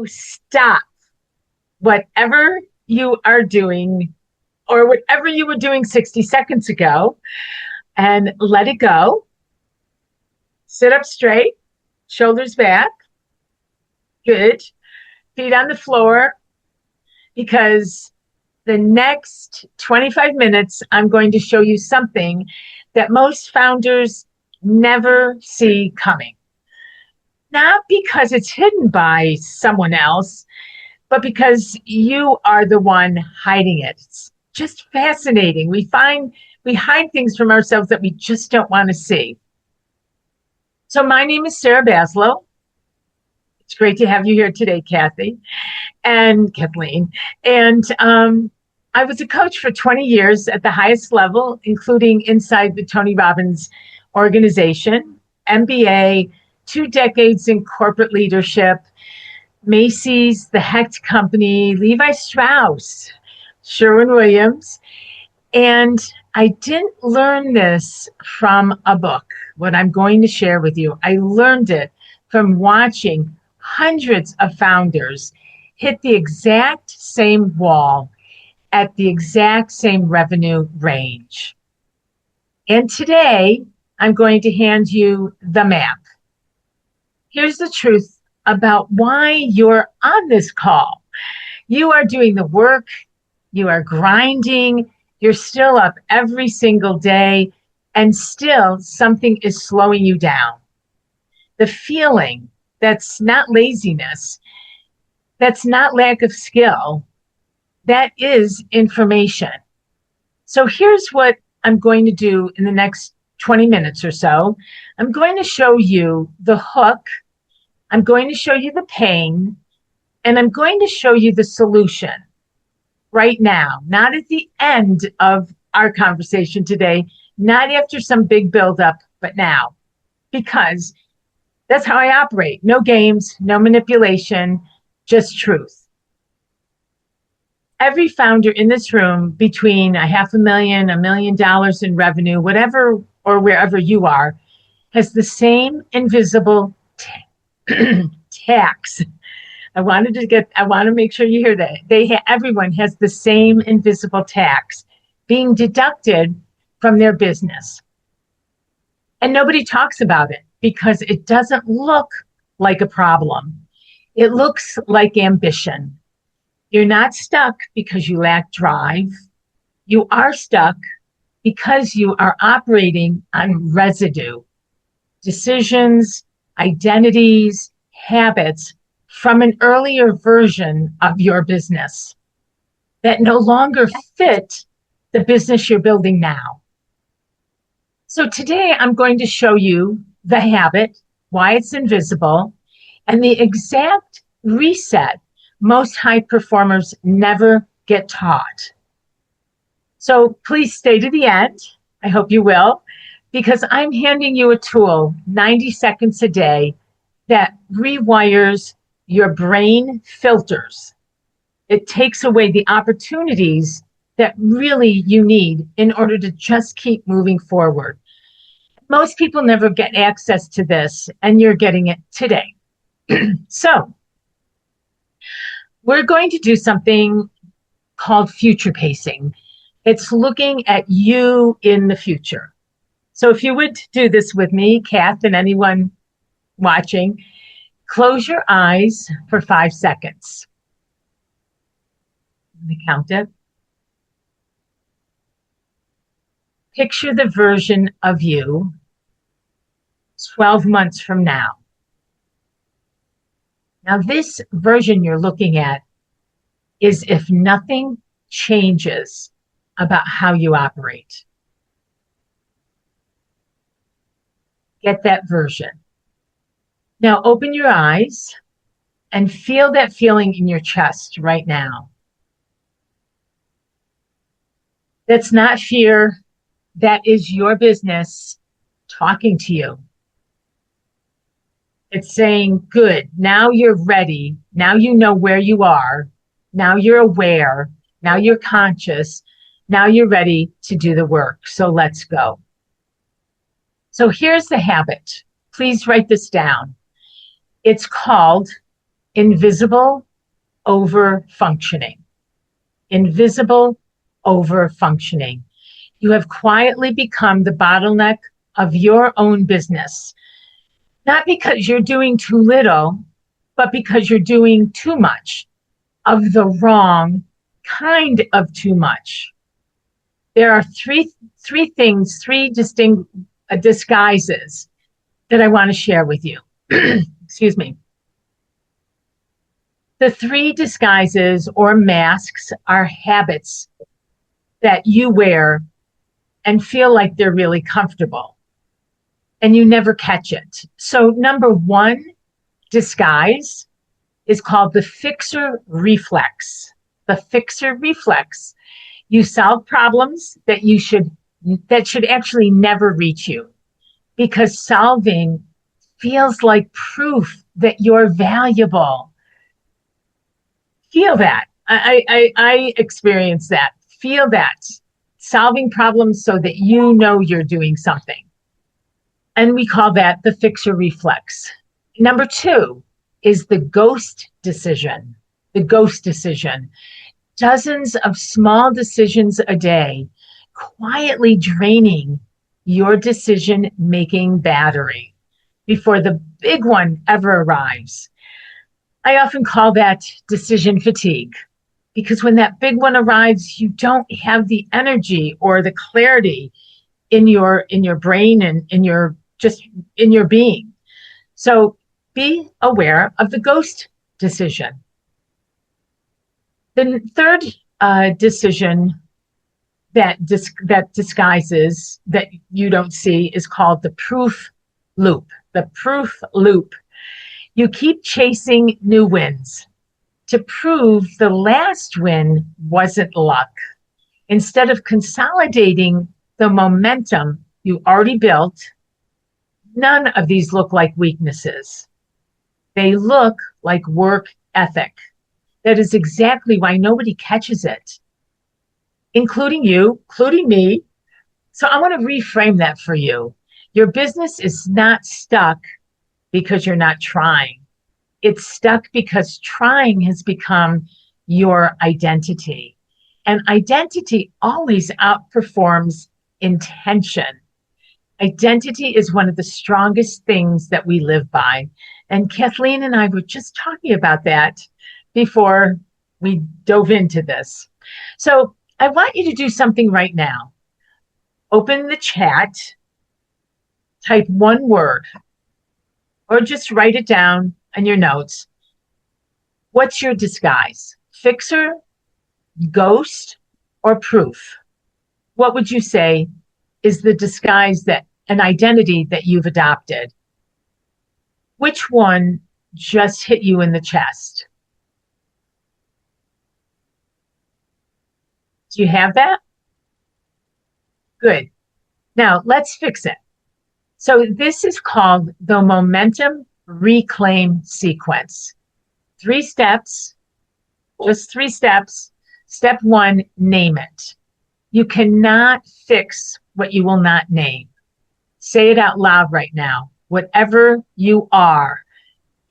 Stop whatever you are doing or whatever you were doing 60 seconds ago and let it go. Sit up straight, shoulders back. Good. Feet on the floor, because the next 25 minutes, I'm going to show you something that most founders never see coming. Not because it's hidden by someone else, but because you are the one hiding it. It's just fascinating. We hide things from ourselves that we just don't want to see. So my name is Sara Basloe. It's great to have you here today, Kathy and Kathleen. And I was a coach for 20 years at the highest level, including inside the Tony Robbins organization, MBA, 2 decades in corporate leadership, Macy's, the Hecht Company, Levi Strauss, Sherwin-Williams. And I didn't learn this from a book, what I'm going to share with you. I learned it from watching hundreds of founders hit the exact same wall at the exact same revenue range. And today, I'm going to hand you the map. Here's the truth about why you're on this call. You are doing the work, you are grinding, you're still up every single day, and still something is slowing you down. The feeling that's not laziness, that's not lack of skill, that is information. So here's what I'm going to do in the next 20 minutes or so. I'm going to show you the hook, I'm going to show you the pain, and I'm going to show you the solution right now, not at the end of our conversation today, not after some big buildup, but now, because that's how I operate. No games, no manipulation, just truth. Every founder in this room between $500,000, $1 million in revenue, whatever or wherever you are, has the same invisible tax. I want to make sure you hear that. Everyone has the same invisible tax being deducted from their business. And nobody talks about it because it doesn't look like a problem. It looks like ambition. You're not stuck because you lack drive. You are stuck because you are operating on residue, decisions, identities, habits from an earlier version of your business that no longer fit the business you're building now. So today I'm going to show you the habit, why it's invisible, and the exact reset most high performers never get taught. So please stay to the end. I hope you will, because I'm handing you a tool, 90 seconds a day, that rewires your brain filters. It takes away the opportunities that really you need in order to just keep moving forward. Most people never get access to this, and you're getting it today. So we're going to do something called future pacing. It's looking at you in the future. So if you would do this with me, Kath, and anyone watching, close your eyes for 5 seconds. Let me count it. Picture the version of you 12 months from now. Now, this version you're looking at is if nothing changes about how you operate. Get that version. Now, open your eyes and feel that feeling in your chest right now. That's not fear. That is your business talking to you. It's saying, good, now you're ready. Now you know where you are. Now you're aware. Now you're conscious. Now you're ready to do the work. So let's go. So here's the habit. Please write this down. It's called invisible over functioning. Invisible over functioning. You have quietly become the bottleneck of your own business, not because you're doing too little, but because you're doing too much of the wrong kind of too much. There are three things, three distinct disguises that I want to share with you. Excuse me. The three disguises or masks are habits that you wear and feel like they're really comfortable, and you never catch it. So number one disguise is called the Fixer Reflex. The Fixer Reflex. You solve problems that should actually never reach you, because solving feels like proof that you're valuable. Feel that. I experience that. Feel that. Solving problems so that you know you're doing something. And we call that the Fixer Reflex. Number two is the ghost decision. The ghost decision. Dozens of small decisions a day, quietly draining your decision-making battery before the big one ever arrives. I often call that decision fatigue, because when that big one arrives, you don't have the energy or the clarity in your brain and in your being. So be aware of the ghost decision. The third decision that disguises that you don't see is called the proof loop. The proof loop. You keep chasing new wins to prove the last win wasn't luck, instead of consolidating the momentum you already built. None of these look like weaknesses. They look like work ethic. That is exactly why nobody catches it, including you, including me. So I want to reframe that for you. Your business is not stuck because you're not trying. It's stuck because trying has become your identity. And identity always outperforms intention. Identity is one of the strongest things that we live by. And Kathleen and I were just talking about that before we dove into this. So I want you to do something right now. Open the chat, type one word, or just write it down in your notes. What's your disguise? Fixer, ghost, or proof? What would you say is the disguise, that an identity that you've adopted? Which one just hit you in the chest? Do you have that? Good. Now let's fix it. So this is called the momentum reclaim sequence. 3 steps, just 3 steps. Step 1, name it. You cannot fix what you will not name. Say it out loud right now. Whatever you are,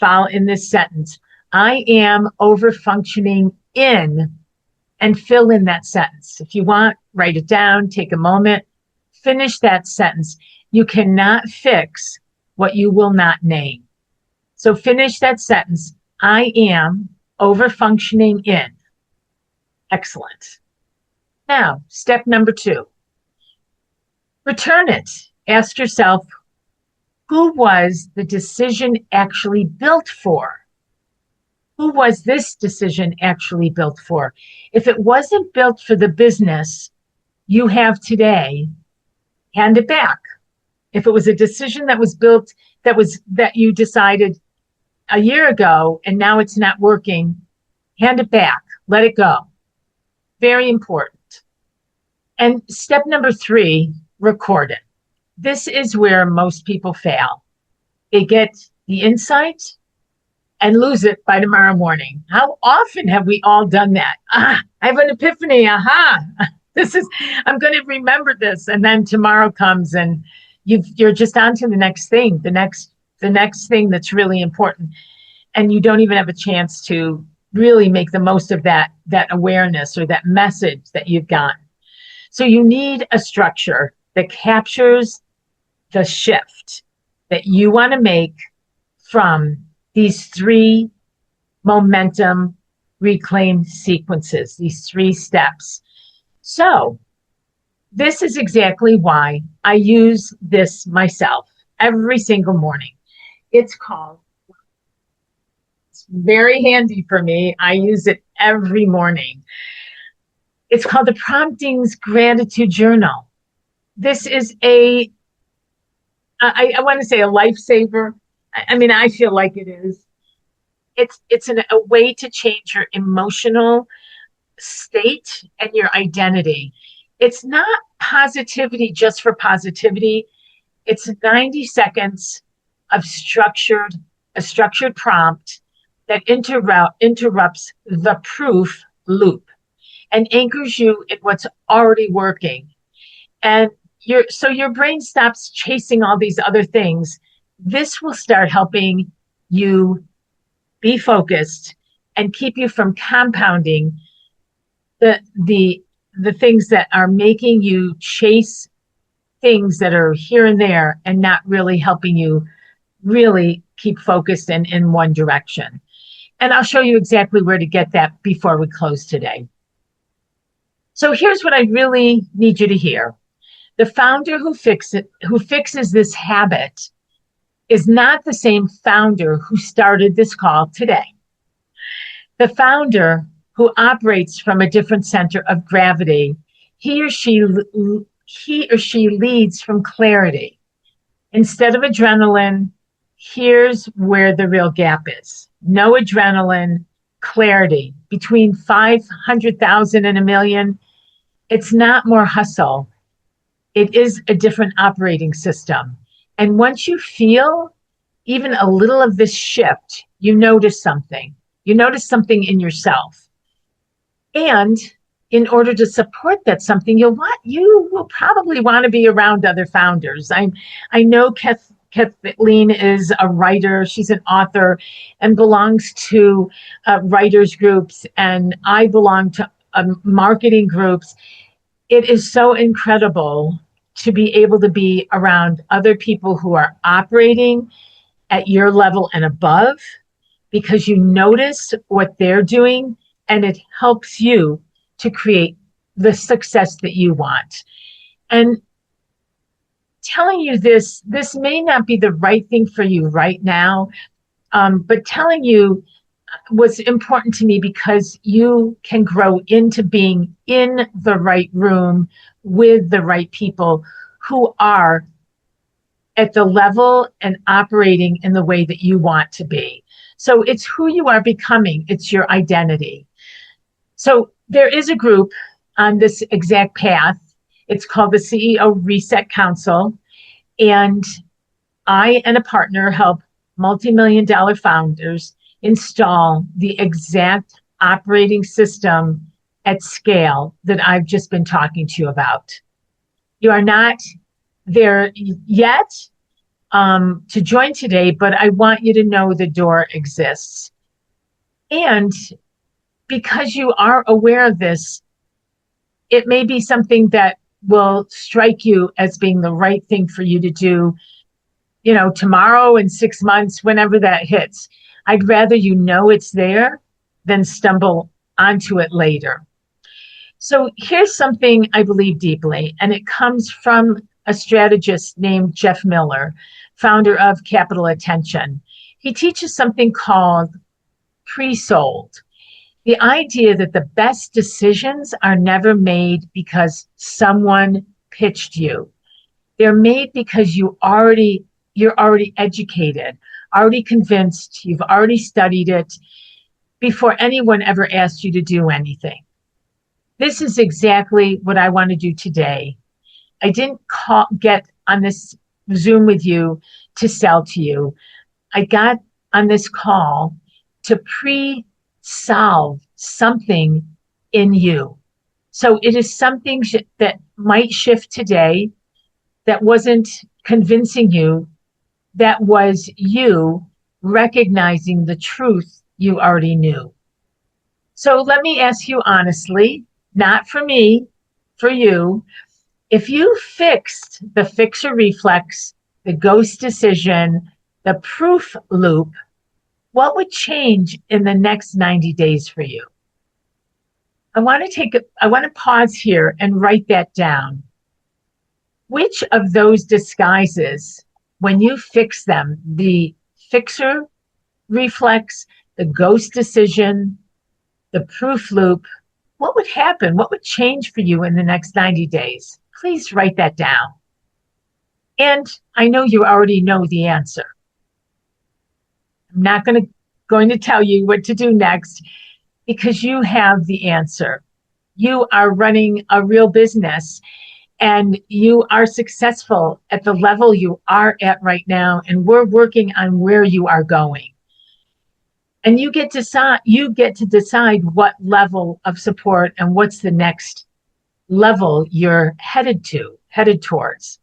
follow in this sentence. I am over-functioning in, and fill in that sentence. If you want, write it down, take a moment, finish that sentence. You cannot fix what you will not name. So finish that sentence. I am over-functioning in. Excellent. Now, step number 2. Return it. Ask yourself, who was the decision actually built for? Who was this decision actually built for? If it wasn't built for the business you have today, hand it back. If it was a decision that was built, that you decided a year ago and now it's not working, hand it back. Let it go. Very important. And step number 3, record it. This is where most people fail. They get the insight and lose it by tomorrow morning. How often have we all done that? I have an epiphany. Aha. I'm going to remember this. And then tomorrow comes and you're just on to the next thing, the next the next thing that's really important, and you don't even have a chance to really make the most of that awareness or that message that you've gotten. So you need a structure that captures the shift that you want to make from these three momentum reclaim sequences, these three steps. So this is exactly why I use this myself every single morning. It's very handy for me. I use it every morning. It's called the Promptings Gratitude Journal. This is I want to say a lifesaver. I mean, I feel like it is. It's a way to change your emotional state and your identity. It's not positivity just for positivity. It's 90 seconds of a structured prompt that interrupts the proof loop and anchors you in what's already working. And your brain stops chasing all these other things. This will start helping you be focused and keep you from compounding the things that are making you chase things that are here and there and not really helping you really keep focused and in one direction. And I'll show you exactly where to get that before we close today. So here's what I really need you to hear. The founder who fixes this habit is not the same founder who started this call today. The founder who operates from a different center of gravity, he or she leads from clarity. Instead of adrenaline, here's where the real gap is. No adrenaline, clarity. Between 500,000 and a million, it's not more hustle. It is a different operating system. And once you feel even a little of this shift, you notice something. You notice something in yourself. And in order to support that something, you will probably want to be around other founders. I know Kathleen is a writer. She's an author and belongs to writers groups, and I belong to marketing groups. It is so incredible to be able to be around other people who are operating at your level and above, because you notice what they're doing and it helps you to create the success that you want. And telling you this may not be the right thing for you right now, but telling you was important to me because you can grow into being in the right room with the right people who are at the level and operating in the way that you want to be. So it's who you are becoming. It's your identity. So there is a group on this exact path. It's called the CEO Reset Council. And I and a partner help multi-million-dollar founders install the exact operating system at scale that I've just been talking to you about. You are not there yet to join today, but I want you to know the door exists. And because you are aware of this, it may be something that will strike you as being the right thing for you to do, tomorrow, in 6 months, whenever that hits. I'd rather you know it's there than stumble onto it later. So here's something I believe deeply, and it comes from a strategist named Jeff Miller, founder of Capital Attention. He teaches something called pre-sold. The idea that the best decisions are never made because someone pitched you. They're made because you're already educated, already convinced, you've already studied it before anyone ever asked you to do anything. This is exactly what I want to do today. I didn't get on this Zoom with you to sell to you. I got on this call to solve something in you. So it is something that might shift today that wasn't convincing you that was you recognizing the truth you already knew. So let me ask you honestly, not for me, for you, if you fixed the fixer reflex, the ghost decision, the proof loop, what would change in the next 90 days for you? I want to pause here and write that down. Which of those disguises, when you fix them, the fixer reflex, the ghost decision, the proof loop, what would happen? What would change for you in the next 90 days? Please write that down. And I know you already know the answer. I'm not going to tell you what to do next because you have the answer. You are running a real business and you are successful at the level you are at right now. And we're working on where you are going. And you get to decide what level of support and what's the next level you're headed towards.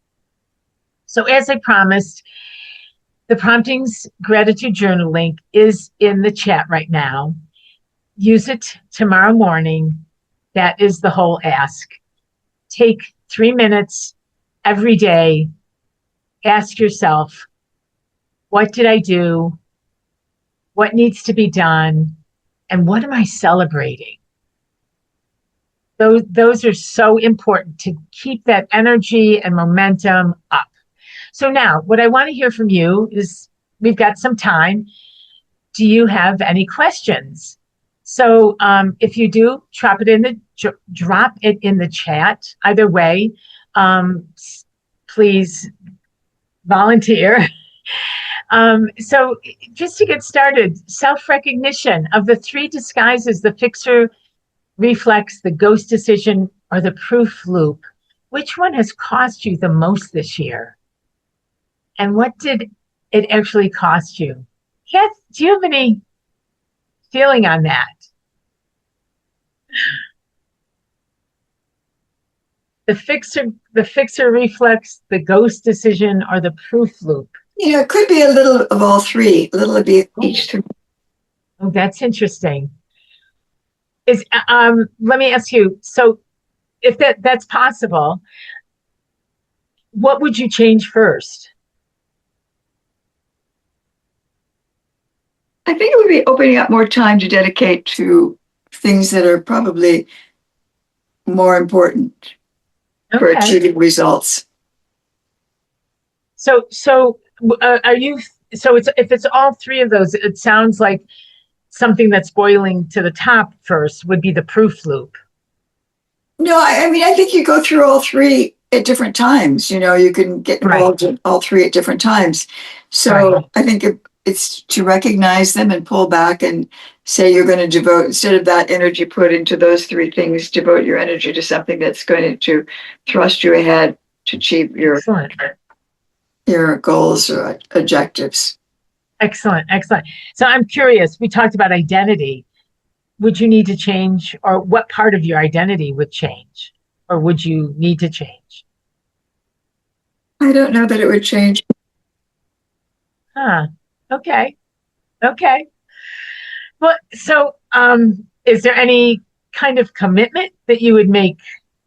So as I promised, the Promptings Gratitude Journal link is in the chat right now. Use it tomorrow morning. That is the whole ask. Take 3 minutes every day. Ask yourself, what did I do? What needs to be done? And what am I celebrating? Those are so important to keep that energy and momentum up. So now what I want to hear from you is, we've got some time. Do you have any questions? So if you do, drop it in the chat. Either way, please volunteer. So just to get started, self-recognition of the 3 disguises, the fixer reflex, the ghost decision, or the proof loop. Which one has cost you the most this year? And what did it actually cost you? Kath, do you have any feeling on that? The fixer reflex, the ghost decision, or the proof loop? It could be a little of all 3, a little of each 3. Oh, that's interesting. Let me ask you, so if that's possible, what would you change first? I think it would be opening up more time to dedicate to things that are probably more important for achieving results. So if it's all 3 of those, it sounds like something that's boiling to the top first would be the proof loop. No, I mean, I think you go through all 3 at different times. You can get involved in all 3 at different times. So I think it's to recognize them and pull back and say you're going to devote, instead of that energy put into those 3 things, devote your energy to something that's going to thrust you ahead to achieve your goals or objectives. Excellent. So I'm curious, we talked about identity. Would you need to change, or what part of your identity would change, or would you need to change? I don't know that it would change. Okay. Well, so is there any kind of commitment that you would make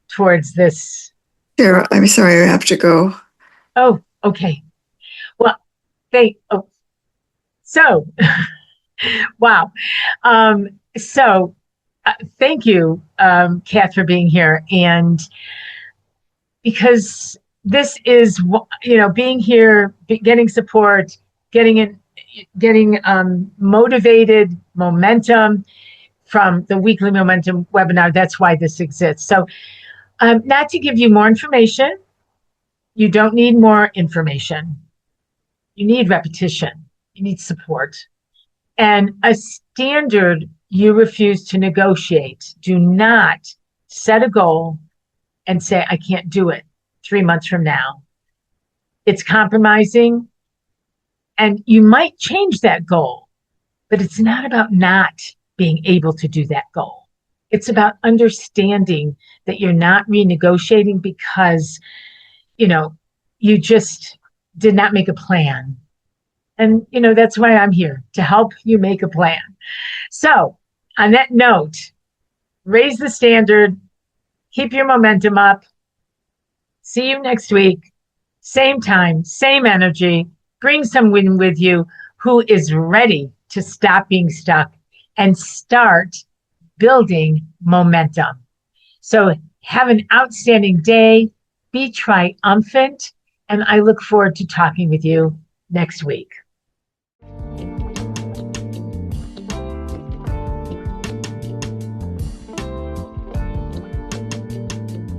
towards this? Sarah, I'm sorry, I have to go. Oh, okay. Well, so, wow. Thank you, Kath, for being here. And because this is, being here, getting support, getting motivated, momentum from the weekly momentum webinar. That's why this exists. So not to give you more information. You don't need more information. You need repetition. You need support. And a standard you refuse to negotiate. Do not set a goal and say, I can't do it 3 months from now. It's compromising. And you might change that goal, but it's not about not being able to do that goal. It's about understanding that you're not renegotiating because, you just did not make a plan. And, that's why I'm here to help you make a plan. So, on that note, raise the standard, keep your momentum up. See you next week. Same time, same energy. Bring someone with you who is ready to stop being stuck and start building momentum. So have an outstanding day. Be triumphant. And I look forward to talking with you next week.